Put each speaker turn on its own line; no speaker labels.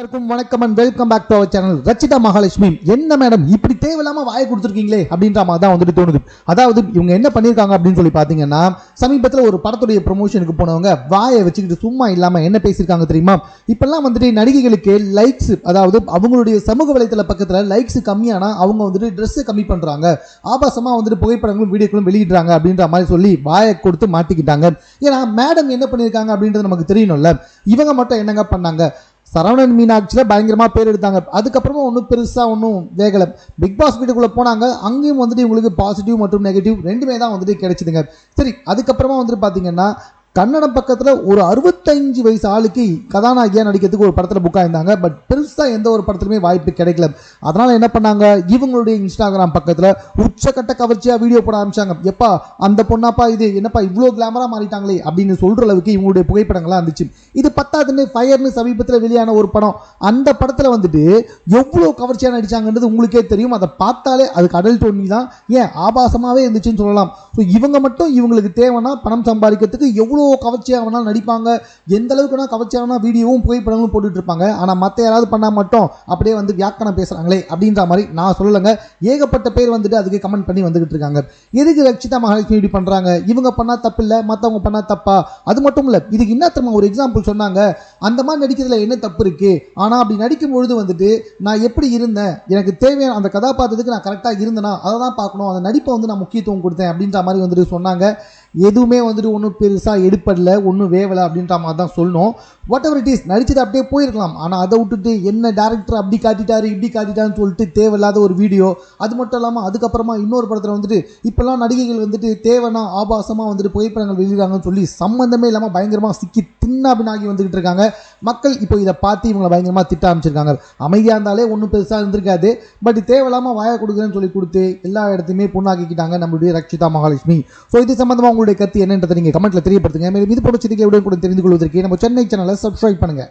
எல்லாருக்கும் வணக்கம் and welcome back to our channel. Rachitha Mahalakshmi என்ன மேடம் இப்படி தேவையில்லாம வாயை கொடுத்துருக்கீங்களே அப்படின்ற மாதிரி தான் வந்துட்டு தோணுது. அதாவது இவங்க என்ன பண்ணியிருக்காங்க அப்படின்னு சொல்லி பார்த்தீங்கன்னா, சமீபத்தில் ஒரு படத்துடைய ப்ரொமோஷனுக்கு போனவங்க வாயை வச்சுக்கிட்டு சும்மா இல்லாமல் என்ன பேசியிருக்காங்க தெரியுமா? இப்பெல்லாம் வந்துட்டு நடிகைகளுக்கு லைக்ஸ், அதாவது அவங்களுடைய சமூக வலைத்தள பக்கத்தில் லைக்ஸ் கம்மியானா அவங்க வந்துட்டு ட்ரெஸ்ஸை கம்மி பண்ணுறாங்க, ஆபாசமாக வந்துட்டு புகைப்படங்களும் வீடியோக்களும் வெளியிடுறாங்க அப்படின்ற மாதிரி சொல்லி வாயை கொடுத்து மாட்டிக்கிட்டாங்க. ஏன்னா மேடம் என்ன பண்ணியிருக்காங்க அப்படின்றது நமக்கு தெரியணும்ல. இவங்க மட்டும் என்னங்க பண்ணாங்க, சரவணன் மீனாட்சியில் பயங்கரமாக பேர் எடுத்தாங்க. அதுக்கப்புறமா ஒன்றும் பெருசாக ஒன்றும் வேகலை. பிக் பாஸ் வீட்டுக்குள்ளே போனாங்க, அங்கேயும் வந்துட்டு இவங்களுக்கு பாசிட்டிவ் மற்றும் நெகட்டிவ் ரெண்டுமே தான் வந்துட்டு கிடைச்சிதுங்க. சரி, அதுக்கப்புறமா வந்துட்டு பார்த்தீங்கன்னா கன்னடம் பக்கத்தில் ஒரு 65 வயசு ஆளுக்கு கதாநாயகியாக நடிக்கிறதுக்கு ஒரு படத்தில் புக் ஆயிருந்தாங்க. பட் பெருசாக எந்த ஒரு படத்துலையுமே வாய்ப்பு கிடைக்கல. அதனால் என்ன பண்ணாங்க, இவங்களுடைய இன்ஸ்டாகிராம் பக்கத்தில் உச்சக்கட்ட கவர்ச்சியாக வீடியோ போட ஆரம்பிச்சாங்க. எப்பா அந்த பொண்ணாப்பா இது என்னப்பா இவ்வளோ கிளாமராக மாறிட்டாங்களே அப்படின்னு சொல்கிற அளவுக்கு இவங்களுடைய புகைப்படங்கள்லாம் இருந்துச்சு. இது பத்தாதுன்னு ஃபயர்னு சமீபத்தில் வெளியான ஒரு படம், அந்த படத்தில் வந்துட்டு எவ்வளோ கவர்ச்சியாக நடிச்சாங்கன்றது உங்களுக்கே தெரியும். அதை பார்த்தாலே அதுக்கு அடல்ட் ஒன்னி தான், ஏன் ஆபாசமாகவே இருந்துச்சுன்னு சொல்லலாம். ஸோ இவங்க மட்டும் இவங்களுக்கு தேவைன்னா பணம் சம்பாதிக்கிறதுக்கு எவ்வளோ கவர்ச்சியாக வேணாலும் நடிப்பாங்க, எந்த அளவுக்குனா கவர்ச்சியான வீடியோவும் புகைப்படங்களும் போட்டுட்டு இருப்பாங்க. ஆனால் மற்ற யாராவது பண்ணால் மட்டும் அப்படியே வந்து வியாக்கணம் பேசுகிறாங்களே அப்படின்ற மாதிரி நான் சொல்லலைங்க. ஏகப்பட்ட பேர் வந்துட்டு அதுக்கு கமெண்ட் பண்ணி வந்துகிட்டு இருக்காங்க. எதுக்கு ரச்சிதா மகாலட்சுமி இப்படி பண்ணுறாங்க, இவங்க பண்ணால் தப்பு இல்லை மற்றவங்க பண்ணால் தப்பா? அது மட்டும் இல்லை, இதுக்கு என்ன தெரியுமா ஒரு எக்ஸாம்பிள் சொன்னாங்க, அந்த மாதிரி நடிக்கிறதுல என்ன தப்பு இருக்குது, ஆனால் அப்படி நடிக்கும் பொழுது வந்துட்டு நான் எப்படி இருந்தேன், எனக்கு தேவையான அந்த கதாபாத்திரத்துக்கு நான் கரெக்டாக இருந்தேனா அதை தான் பார்க்கணும், அந்த நடிப்பை வந்து நான் முக்கியத்துவம் கொடுத்தேன் அப்படின்ற மாதிரி வந்துட்டு சொன்னாங்க. எதுவுமே வந்துட்டு ஒன்றும் பெருசாக எடுப்படல, ஒன்றும் வேவலை அப்படின்ற மாதிரி தான் சொல்லணும். வாட் எவர் இட் இஸ், நடிச்சது அப்படியே போயிருக்கலாம். ஆனால் அதை விட்டுட்டு என்ன டேரக்டர் அப்படி காட்டிட்டாரு இப்படி காட்டிட்டான்னு சொல்லிட்டு தேவையில்லாத ஒரு வீடியோ. அது மட்டும் இல்லாமல் அதுக்கப்புறமா இன்னொரு படத்தில் வந்துட்டு இப்போல்லாம் நடிகைகள் வந்துட்டு தேவைன்னா ஆபாசமாக வந்துட்டு புகைப்படங்கள் வெளியிடாங்கன்னு சொல்லி சம்மந்தமே இல்லாமல் பயங்கரமாக சிக்கி தின்னாபினாகி வந்துக்கிட்டு இருக்காங்க. மக்கள் இப்போ இதை பார்த்து இவங்களை பயங்கரமாக திட்ட ஆரம்பிச்சிருக்காங்க. அமைதியாக இருந்தாலே ஒன்றும் பெருசாக இருந்திருக்காது. பட் தேவையில்லாமல் வாயை கொடுக்குறேன்னு சொல்லி கொடுத்து எல்லா இடத்தையுமே பொண்ணாக்கிக்கிட்டாங்க நம்மளுடைய ரச்சிதா மகாலட்சுமி. ஸோ இது சம்பந்தமாக உங்களுடைய கருத்து என்னன்றதை நீங்கள் கமெண்ட்டில் தெரியப்படுத்துங்க. மேலும் இது போல செய்திகளை கூட தெரிந்து கொள்வதற்கு நம்ம சென்னை சேனலை சப்ஸ்கிரைப் பண்ணுங்கள்.